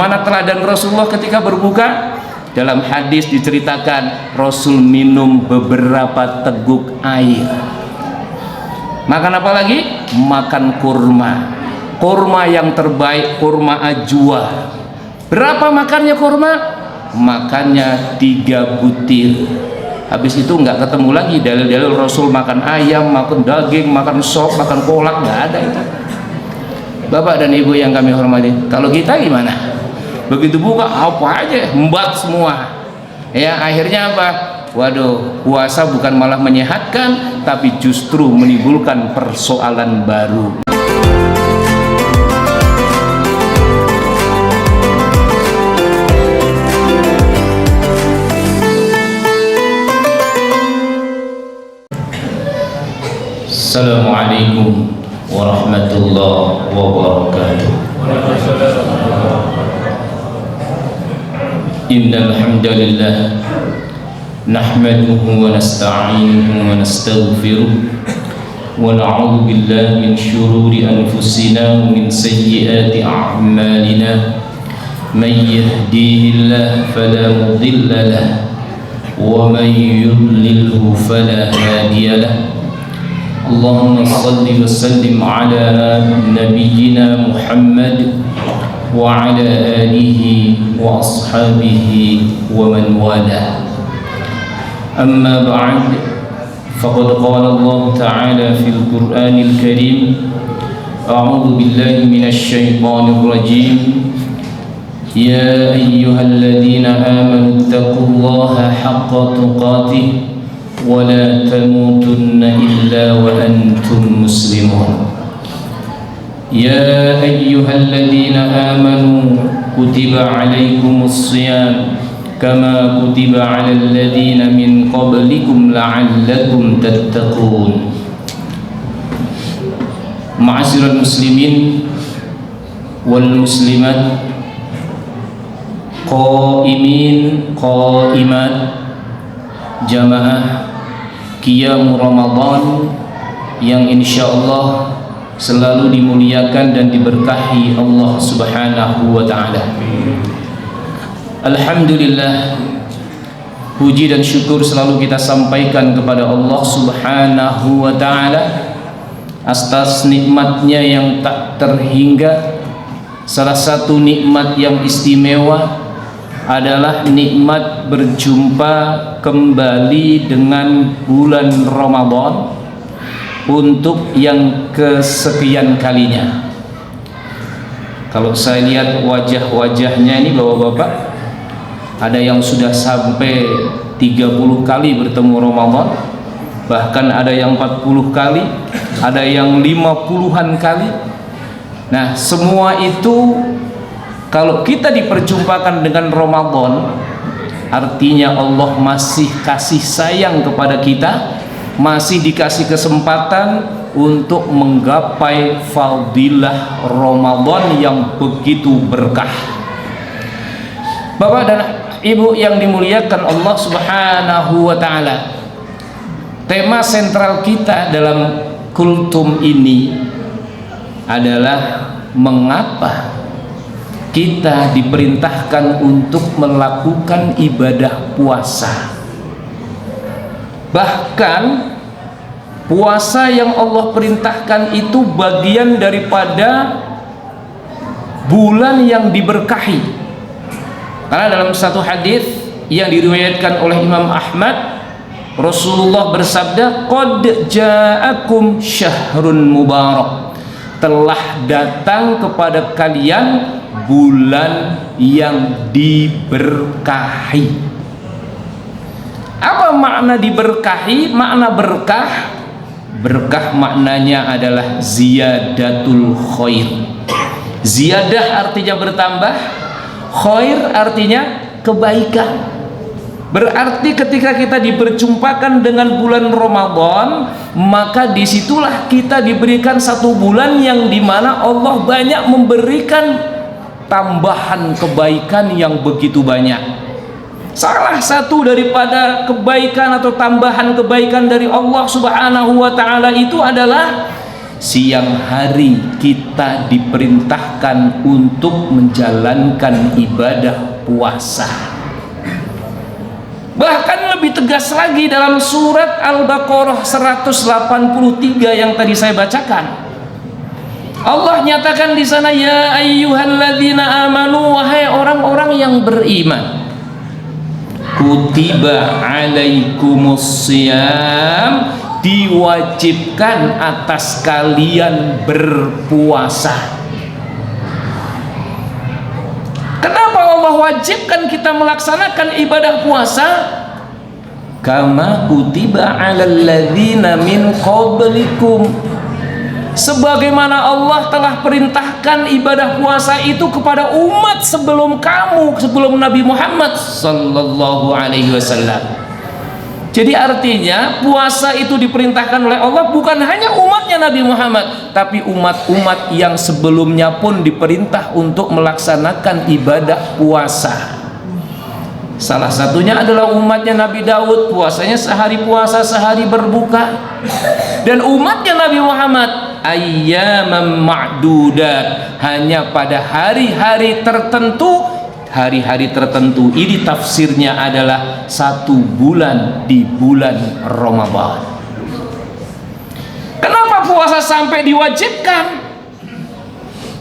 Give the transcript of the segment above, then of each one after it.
Bagaimana teladan Rasulullah ketika berbuka? Dalam hadis diceritakan Rasul minum beberapa teguk air. Makan apa lagi? Makan kurma. Kurma yang terbaik, kurma ajwa. Berapa makannya kurma? Makannya 3 butir. Habis itu nggak ketemu lagi dalil-dalil Rasul makan ayam, makan daging, makan sop, makan kolak, nggak ada itu. Bapak dan Ibu yang kami hormati, kalau kita gimana? Begitu buka apa aja embat semua ya, akhirnya apa? Waduh, puasa bukan malah menyehatkan tapi justru menimbulkan persoalan baru. Assalamualaikum warahmatullahi wabarakatuh. Innal hamdalillah nahmaduhu wa nasta'inuhu wa nastaghfiruh wa na'udzu billahi min shururi anfusina wa min sayyiati a'malina. May yahdihillahu fala mudilla lahu wa may yudlilhu fala hadiya lahu. Allahumma salli wa sallim ala nabiyyina Muhammad wa ala alihi wa ashabihi wa man wala. Amma ba'd, faqad qala Allah ta'ala fil Qur'anil Karim, a'udzu billahi minasy syaithanir rajim. Ya ayyuhalladzina amanu taqullaha haqqa tuqatih wa la tamutunna illa wa antum muslimun. Ya ayyuhalladzina amanu kutiba alaikumus shiyam kama kutiba alal ladzina min qablikum la'allakum tattaqun. Ma'asyiral muslimin wal muslimat, qaimin qaimat, jamaah qiyam Ramadan yang insyaallah selalu dimuliakan dan diberkahi Allah Subhanahu wa ta'ala. Alhamdulillah, puji dan syukur selalu kita sampaikan kepada Allah Subhanahu wa ta'ala atas nikmatnya yang tak terhingga. Salah satu nikmat yang istimewa adalah nikmat berjumpa kembali dengan bulan Ramadan untuk yang kesekian kalinya. Kalau saya lihat wajah-wajahnya ini bapak-bapak, ada yang sudah sampai 30 kali bertemu Ramadan, bahkan ada yang 40 kali, ada yang 50-an kali. Nah, semua itu kalau kita diperjumpakan dengan Ramadan, artinya Allah masih kasih sayang kepada kita, masih dikasih kesempatan untuk menggapai fadilah Ramadan yang begitu berkah. Bapak dan Ibu yang dimuliakan Allah Subhanahu wa ta'ala, tema sentral kita dalam kultum ini adalah mengapa kita diperintahkan untuk melakukan ibadah puasa. Bahkan puasa yang Allah perintahkan itu bagian daripada bulan yang diberkahi. Karena dalam satu hadis yang diriwayatkan oleh Imam Ahmad, Rasulullah bersabda, qad ja'akum syahrun mubarak, telah datang kepada kalian bulan yang diberkahi. Apa makna diberkahi? Makna berkah, berkah maknanya adalah ziyadatul khair. Ziyadah artinya bertambah, khair artinya kebaikan. Berarti ketika kita diperjumpakan dengan bulan Ramadan, maka disitulah kita diberikan satu bulan yang dimana Allah banyak memberikan tambahan kebaikan yang begitu banyak. Salah satu daripada kebaikan atau tambahan kebaikan dari Allah Subhanahu wa ta'ala itu adalah siang hari kita diperintahkan untuk menjalankan ibadah puasa. Bahkan lebih tegas lagi dalam surat Al-Baqarah 183 yang tadi saya bacakan. Allah nyatakan di sana, ya ayyuhalladzina amanu, wahai orang-orang yang beriman, kutiba alaikumusiyam, diwajibkan atas kalian berpuasa. Kenapa Allah wajibkan kita melaksanakan ibadah puasa? Kama kutiba alal ladzina min qablikum, sebagaimana Allah telah perintahkan ibadah puasa itu kepada umat sebelum kamu, sebelum Nabi Muhammad sallallahu alaihi wasallam. Jadi artinya puasa itu diperintahkan oleh Allah bukan hanya umatnya Nabi Muhammad, tapi umat-umat yang sebelumnya pun diperintah untuk melaksanakan ibadah puasa. Salah satunya adalah umatnya Nabi Daud, puasanya sehari puasa, sehari berbuka. Dan umatnya Nabi Muhammad, ayyaman ma'dudat, hanya pada hari-hari tertentu. Hari-hari tertentu ini tafsirnya adalah 1 bulan di bulan Ramadan. Kenapa puasa sampai diwajibkan?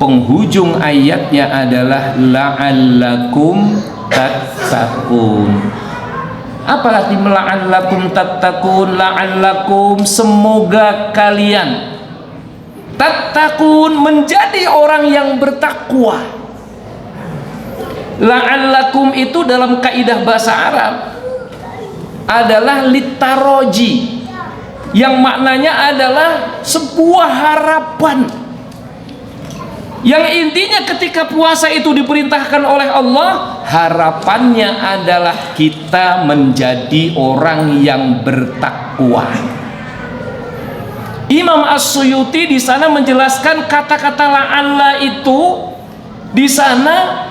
Penghujung ayatnya adalah la'allakum tattaqun. Apa arti la'allakum tattaqun? La'allakum, semoga kalian tattaqun, menjadi orang yang bertakwa. La'allakum itu dalam kaidah bahasa Arab adalah litaroji, yang maknanya adalah sebuah harapan. Yang intinya ketika puasa itu diperintahkan oleh Allah, harapannya adalah kita menjadi orang yang bertakwa. Imam As-Suyuti di sana menjelaskan kata-kata la'alla itu di sana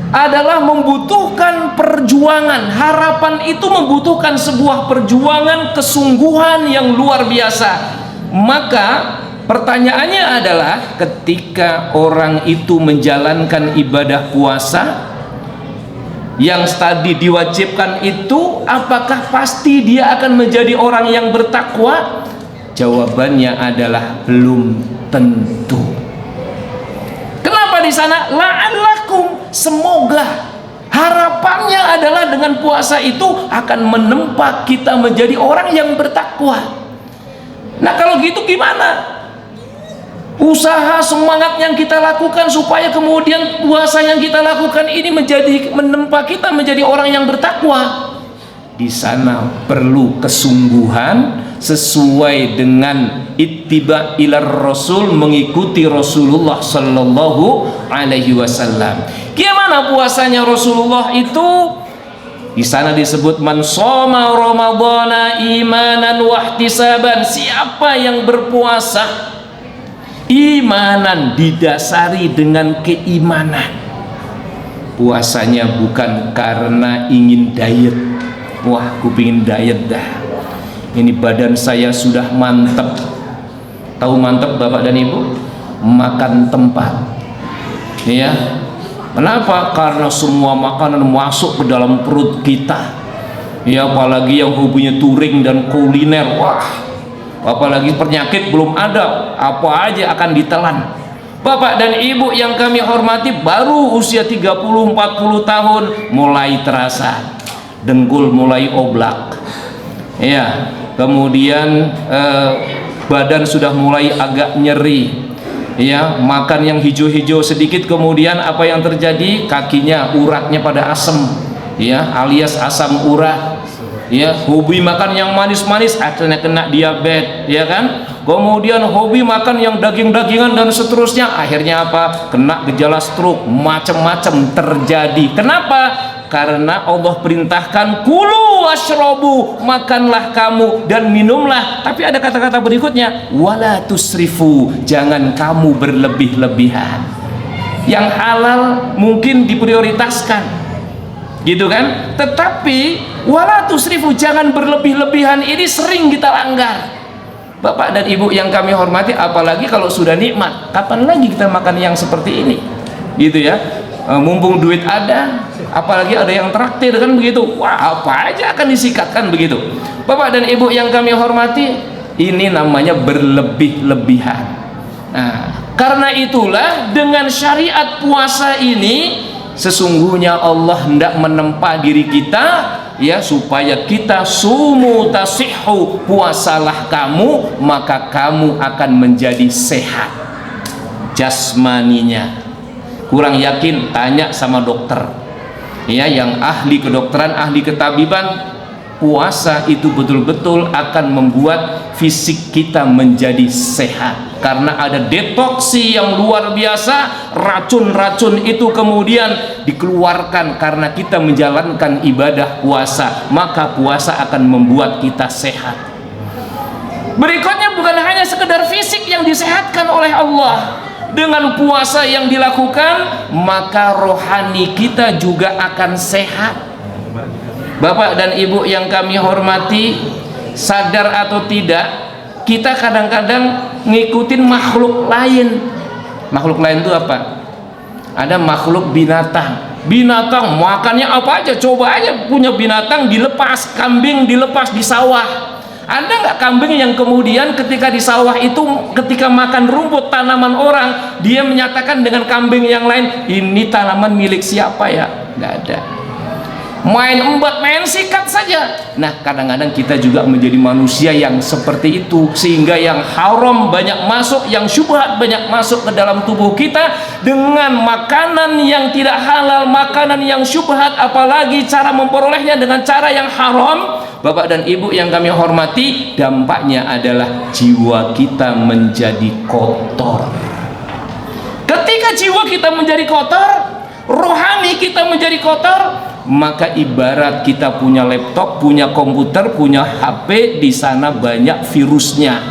adalah membutuhkan perjuangan. Harapan itu membutuhkan sebuah perjuangan, kesungguhan yang luar biasa. Maka pertanyaannya adalah, ketika orang itu menjalankan ibadah puasa yang tadi diwajibkan itu, apakah pasti dia akan menjadi orang yang bertakwa? Jawabannya adalah belum tentu. Kenapa di sana la'allakum, semoga? Harapannya adalah dengan puasa itu akan menempa kita menjadi orang yang bertakwa. Nah, kalau gitu gimana? Usaha, semangat yang kita lakukan supaya kemudian puasa yang kita lakukan ini menempa kita menjadi orang yang bertakwa. Di sana perlu kesungguhan sesuai dengan ittiba ilar rasul, mengikuti Rasulullah sallallahu alaihi wasallam. Gimana puasanya Rasulullah itu? Di sana disebut man shoma ramadhana imanan wahtisaban, siapa yang berpuasa imanan, didasari dengan keimanan. Puasanya bukan karena ingin diet. Wah, aku pengen diet dah, ini badan saya sudah mantep. Tahu mantep Bapak dan Ibu? Makan tempat. Ya. Kenapa? Karena semua makanan masuk ke dalam perut kita. Ya, apalagi yang hobinya touring dan kuliner. Wah, apalagi penyakit belum ada, apa aja akan ditelan. Bapak dan Ibu yang kami hormati, baru usia 30-40 tahun mulai terasa dengkul mulai oblak, ya, kemudian badan sudah mulai agak nyeri, ya, makan yang hijau-hijau sedikit, kemudian apa yang terjadi? Kakinya, uratnya pada asam, ya, alias asam urat, ya, hobi makan yang manis-manis akhirnya kena diabetes, ya kan? Kemudian hobi makan yang daging-dagingan dan seterusnya, akhirnya apa? Kena gejala stroke, macam-macam terjadi. Kenapa? Karena Allah perintahkan kulu washrobu, makanlah kamu dan minumlah. Tapi ada kata-kata berikutnya, wala tusrifu, jangan kamu berlebih-lebihan. Yang halal mungkin diprioritaskan, gitu kan? Tetapi wala tusrifu, jangan berlebih-lebihan, ini sering kita langgar. Bapak dan Ibu yang kami hormati, apalagi kalau sudah nikmat, kapan lagi kita makan yang seperti ini, gitu ya. Mumpung duit ada, apalagi ada yang traktir kan begitu, wah apa aja akan disikatkan begitu. Bapak dan Ibu yang kami hormati, ini namanya berlebih-lebihan. Nah, karena itulah dengan syariat puasa ini sesungguhnya Allah hendak menempa diri kita, ya, supaya kita sumu tasihhu, puasalah kamu maka kamu akan menjadi sehat jasmaninya. Kurang yakin, tanya sama dokter, ya, yang ahli kedokteran, ahli ketabiban. Puasa itu betul-betul akan membuat fisik kita menjadi sehat, karena ada detoksi yang luar biasa. Racun-racun itu kemudian dikeluarkan karena kita menjalankan ibadah puasa, maka puasa akan membuat kita sehat. Berikutnya, bukan hanya sekedar fisik yang disehatkan oleh Allah, dengan puasa yang dilakukan maka rohani kita juga akan sehat. Bapak dan Ibu yang kami hormati, sadar atau tidak, kita kadang-kadang ngikutin makhluk lain. Makhluk lain itu apa? Ada makhluk binatang. Binatang makannya apa aja, coba aja punya binatang dilepas, kambing dilepas di sawah. Ada nggak kambing yang kemudian ketika di sawah itu, ketika makan rumput tanaman orang, dia menyatakan dengan kambing yang lain, ini tanaman milik siapa ya? Nggak ada. Main embat, main sikat saja. Nah, kadang-kadang kita juga menjadi manusia yang seperti itu, sehingga yang haram banyak masuk, yang syubhat banyak masuk ke dalam tubuh kita dengan makanan yang tidak halal, makanan yang syubhat, apalagi cara memperolehnya dengan cara yang haram. Bapak dan Ibu yang kami hormati, dampaknya adalah jiwa kita menjadi kotor. Ketika jiwa kita menjadi kotor, rohani kita menjadi kotor, maka ibarat kita punya laptop, punya komputer, punya HP, di sana banyak virusnya,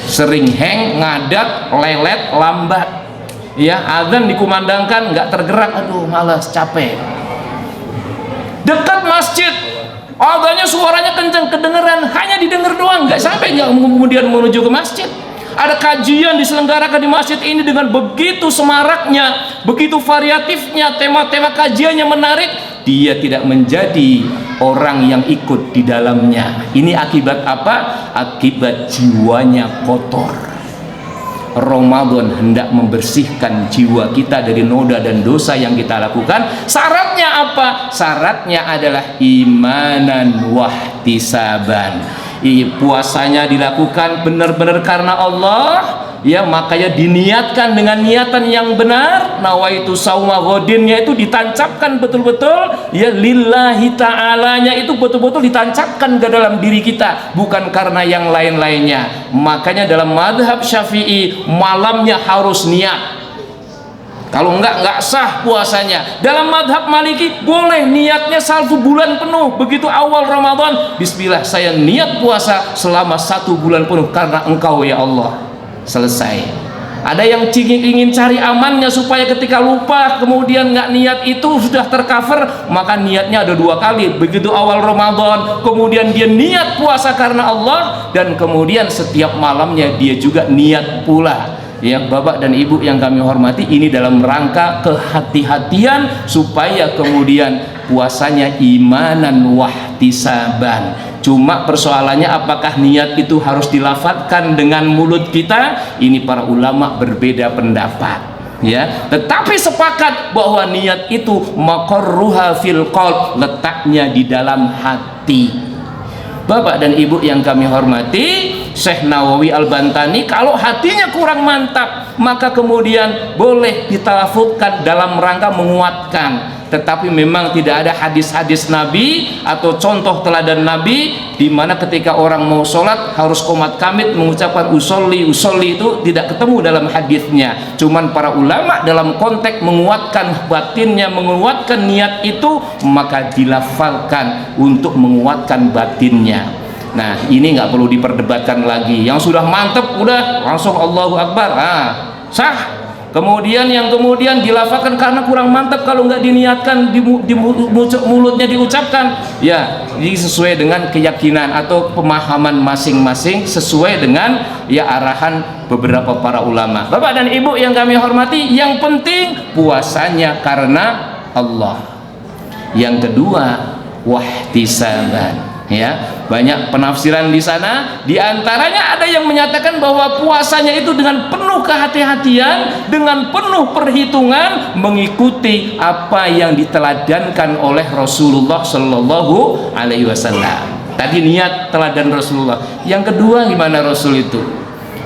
sering hang, ngadat, lelet, lambat, ya, azan dikumandangkan nggak tergerak, aduh malas, capek. Dekat masjid, adanya suaranya kencang, kedengeran, hanya didengar doang, nggak sampai nggak kemudian menuju ke masjid. Ada kajian diselenggarakan di masjid ini dengan begitu semaraknya, begitu variatifnya, tema-tema kajiannya menarik, dia tidak menjadi orang yang ikut di dalamnya. Ini akibat apa? Akibat jiwanya kotor. Ramadan hendak membersihkan jiwa kita dari noda dan dosa yang kita lakukan. Syaratnya apa? Syaratnya adalah imanan wahtisaban. Puasanya dilakukan benar-benar karena Allah, ya, makanya diniatkan dengan niatan yang benar. Nawaitu sauma ghodinnya itu ditancapkan betul-betul, ya, lillahi ta'alanya itu betul-betul ditancapkan ke dalam diri kita, bukan karena yang lain-lainnya. Makanya dalam madhab Syafi'i malamnya harus niat, kalau enggak sah puasanya. Dalam madhab Maliki boleh niatnya 1 bulan penuh. Begitu awal Ramadan, bismillah, saya niat puasa selama 1 bulan penuh karena engkau ya Allah. Selesai. Ada yang ingin cari amannya supaya ketika lupa kemudian nggak niat itu sudah tercover, maka niatnya ada 2 kali. Begitu awal Ramadan, kemudian dia niat puasa karena Allah, dan kemudian setiap malamnya dia juga niat pula. Ya, Bapak dan Ibu yang kami hormati, ini dalam rangka kehati-hatian supaya kemudian puasanya imanan wahtisaban. Cuma persoalannya apakah niat itu harus dilafadzkan dengan mulut kita? Ini para ulama berbeda pendapat, ya. Tetapi sepakat bahwa niat itu maqarruha fil qalb, letaknya di dalam hati. Bapak dan Ibu yang kami hormati, Syekh Nawawi Al-Bantani, kalau hatinya kurang mantap, maka kemudian boleh ditalafutkan dalam rangka menguatkan. Tetapi memang tidak ada hadis-hadis Nabi atau contoh teladan Nabi di mana ketika orang mau sholat harus qomat kamit mengucapkan usolli itu tidak ketemu dalam hadisnya. Cuman para ulama dalam konteks menguatkan batinnya, menguatkan niat itu, maka dilafalkan untuk menguatkan batinnya. Nah, ini nggak perlu diperdebatkan lagi. Yang sudah mantep udah langsung Allahu Akbar, sah. Kemudian yang kemudian dilafalkan karena kurang mantap, kalau nggak diniatkan mulutnya diucapkan, ya ini sesuai dengan keyakinan atau pemahaman masing-masing, sesuai dengan ya arahan beberapa para ulama. Bapak dan Ibu yang kami hormati, yang penting puasanya karena Allah. Yang kedua, wahtisaban. Ya, banyak penafsiran di sana. Di antaranya ada yang menyatakan bahwa puasanya itu dengan penuh kehati-hatian, dengan penuh perhitungan, mengikuti apa yang diteladankan oleh Rasulullah Shallallahu Alaihi Wasallam. Tadi niat teladan Rasulullah. Yang kedua, gimana Rasul itu?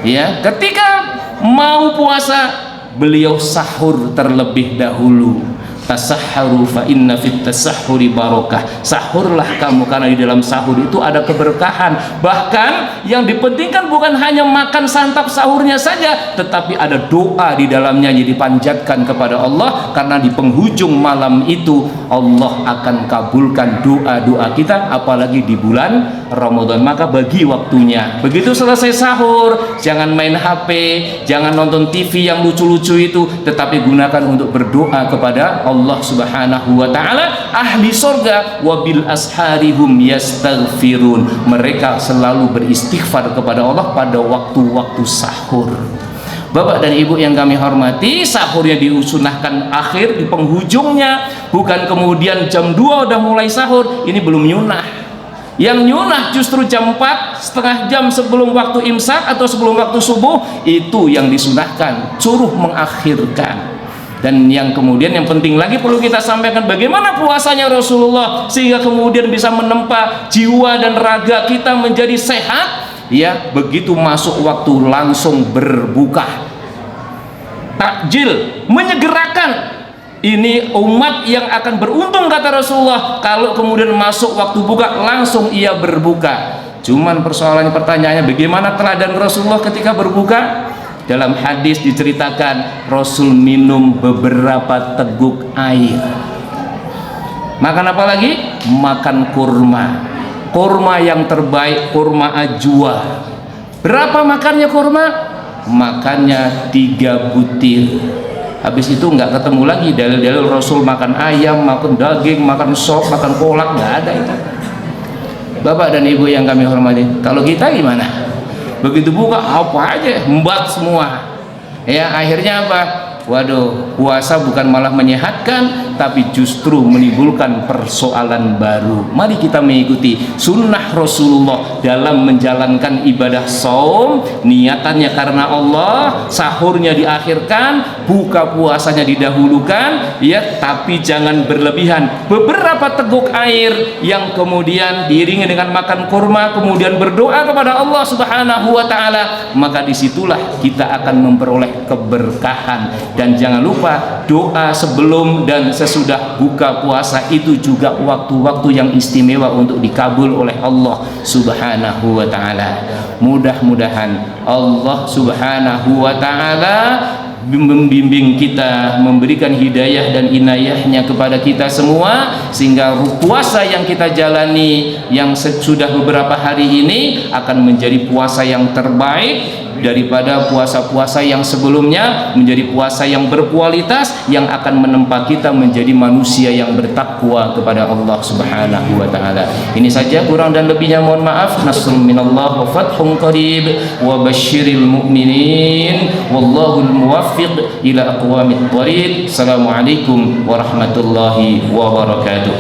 Ya, ketika mau puasa, beliau sahur terlebih dahulu. Tasahharu fa inna fit tasahhuri barakah. Sahurlah kamu karena di dalam sahur itu ada keberkahan. Bahkan yang dipentingkan bukan hanya makan santap sahurnya saja, tetapi ada doa di dalamnya yang dipanjatkan kepada Allah, karena di penghujung malam itu Allah akan kabulkan doa-doa kita, apalagi di bulan Ramadan. Maka bagi waktunya. Begitu selesai sahur, jangan main HP, jangan nonton TV yang lucu-lucu itu, tetapi gunakan untuk berdoa kepada Allah Subhanahu wa ta'ala. Ahli surga wabil asharihum yastaghfirun, mereka selalu beristighfar kepada Allah pada waktu-waktu sahur. Bapak dan Ibu yang kami hormati, sahurnya disunahkan akhir di penghujungnya, bukan kemudian jam 2 udah mulai sahur. Ini belum nyunah. Yang nyunah justru jam 4, setengah jam sebelum waktu imsak atau sebelum waktu subuh, itu yang disunahkan, suruh mengakhirkan. Dan yang kemudian yang penting lagi perlu kita sampaikan, bagaimana puasanya Rasulullah sehingga kemudian bisa menempa jiwa dan raga kita menjadi sehat. Ya, begitu masuk waktu langsung berbuka, takjil, menyegerakan. Ini umat yang akan beruntung kata Rasulullah kalau kemudian masuk waktu buka langsung ia berbuka. Cuman persoalannya, pertanyaannya, bagaimana teladan Rasulullah ketika berbuka? Dalam hadis diceritakan Rasul minum beberapa teguk air. Makan apa lagi? Makan kurma. Kurma yang terbaik, kurma ajwa. Berapa makannya kurma? Makannya 3 butir. Habis itu nggak ketemu lagi dalil-dalil Rasul makan ayam, makan daging, makan sop, makan kolak, nggak ada itu. Bapak dan Ibu yang kami hormati, kalau kita gimana? Begitu buka apa aja embat semua. Ya, akhirnya apa? Waduh, puasa bukan malah menyehatkan, tapi justru menimbulkan persoalan baru. Mari kita mengikuti sunnah Rasulullah dalam menjalankan ibadah saum. Niatannya karena Allah, sahurnya diakhirkan, buka puasanya didahulukan, ya, tapi jangan berlebihan. Beberapa teguk air yang kemudian diiringi dengan makan kurma, kemudian berdoa kepada Allah Subhanahu wa ta'ala, maka disitulah kita akan memperoleh keberkahan. Dan jangan lupa, doa sebelum dan sesudah buka puasa itu juga waktu-waktu yang istimewa untuk dikabul oleh Allah Subhanahu wa ta'ala. Mudah-mudahan Allah Subhanahu wa ta'ala membimbing kita, memberikan hidayah dan inayahnya kepada kita semua, sehingga puasa yang kita jalani yang sudah beberapa hari ini akan menjadi puasa yang terbaik daripada puasa-puasa yang sebelumnya, menjadi puasa yang berkualitas yang akan menempa kita menjadi manusia yang bertakwa kepada Allah Subhanahu wa ta'ala. Ini saja, kurang dan lebihnya mohon maaf. Nasrun minallah wa fathun qarib wa basyiril mu'minin wallahul muwaffiq ila aqwamit thariq. Assalamualaikum warahmatullahi wabarakatuh.